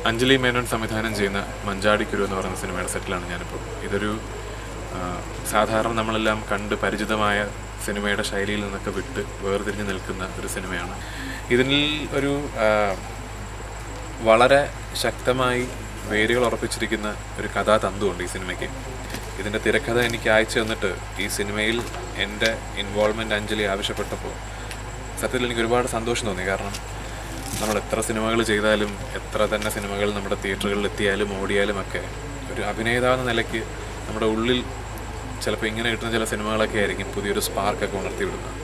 അഞ്ജലി മേനോൻ സംവിധാനം ചെയ്യുന്ന മഞ്ചാടിക്കുരു എന്ന് പറയുന്ന സിനിമയുടെ സെറ്റിലാണ് ഞാനിപ്പോൾ. ഇതൊരു സാധാരണ നമ്മളെല്ലാം കണ്ട് പരിചിതമായ സിനിമയുടെ ശൈലിയിൽ നിന്നൊക്കെ വിട്ട് വേർതിരിഞ്ഞ് നിൽക്കുന്ന ഒരു സിനിമയാണ്. ഇതിൽ ഒരു വളരെ ശക്തമായി വേരുകൾ ഉറപ്പിച്ചിരിക്കുന്ന ഒരു കഥാതന്തുണ്ട് ഈ സിനിമയ്ക്ക്. ഇതിൻ്റെ തിരക്കഥ എനിക്ക് അയച്ചു തന്നിട്ട് ഈ സിനിമയിൽ എൻ്റെ ഇൻവോൾവ്മെൻറ്റ് അഞ്ജലി ആവശ്യപ്പെട്ടപ്പോൾ സത്യത്തിൽ എനിക്ക് ഒരുപാട് സന്തോഷം തോന്നി. കാരണം നമ്മൾ എത്ര സിനിമകൾ ചെയ്താലും എത്ര തന്നെ സിനിമകൾ നമ്മുടെ തിയേറ്ററുകളിൽ എത്തിയാലും ഓടിയാലും ഒക്കെ ഒരു അഭിനേതാവെന്ന നിലയ്ക്ക് നമ്മുടെ ഉള്ളിൽ ചിലപ്പോൾ ഇങ്ങനെ കിട്ടുന്ന ചില സിനിമകളൊക്കെ ആയിരിക്കും പുതിയൊരു സ്പാർക്കൊക്കെ ഉണർത്തിവിടുന്നത്.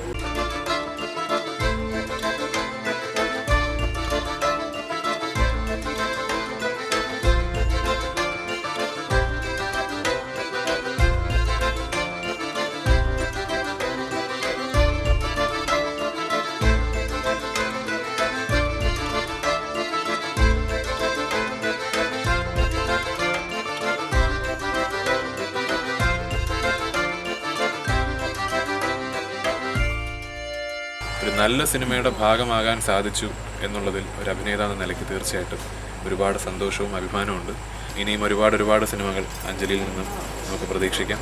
ഒരു നല്ല സിനിമയുടെ ഭാഗമാകാൻ സാധിച്ചു എന്നുള്ളതിൽ ഒരു അഭിനേതാ എന്ന നിലയ്ക്ക് തീർച്ചയായിട്ടും ഒരുപാട് സന്തോഷവും അഭിമാനവുമുണ്ട്. ഇനിയും ഒരുപാട് സിനിമകൾ അഞ്ജലിയിൽ നിന്നും നമുക്ക് പ്രതീക്ഷിക്കാം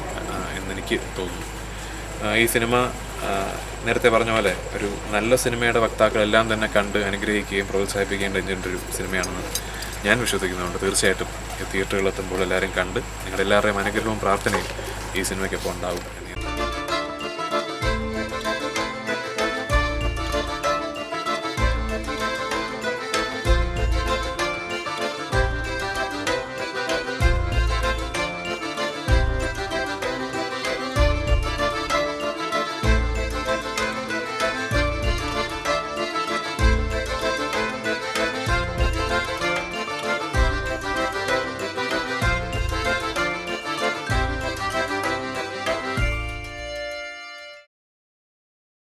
എന്നെനിക്ക് തോന്നുന്നു. ഈ സിനിമ നേരത്തെ പറഞ്ഞ പോലെ ഒരു നല്ല സിനിമയുടെ വക്താക്കളെല്ലാം തന്നെ കണ്ട് അനുഗ്രഹിക്കുകയും പ്രോത്സാഹിപ്പിക്കേണ്ട ഒരു സിനിമയാണെന്ന് ഞാൻ വിശ്വസിക്കുന്നുണ്ട്. തീർച്ചയായിട്ടും തിയേറ്ററുകളിലെത്തുമ്പോൾ എല്ലാവരും കണ്ട് നിങ്ങളുടെ എല്ലാവരുടെയും അനുഗ്രഹവും പ്രാർത്ഥനയും ഈ സിനിമയ്ക്കൊപ്പം ഉണ്ടാവും.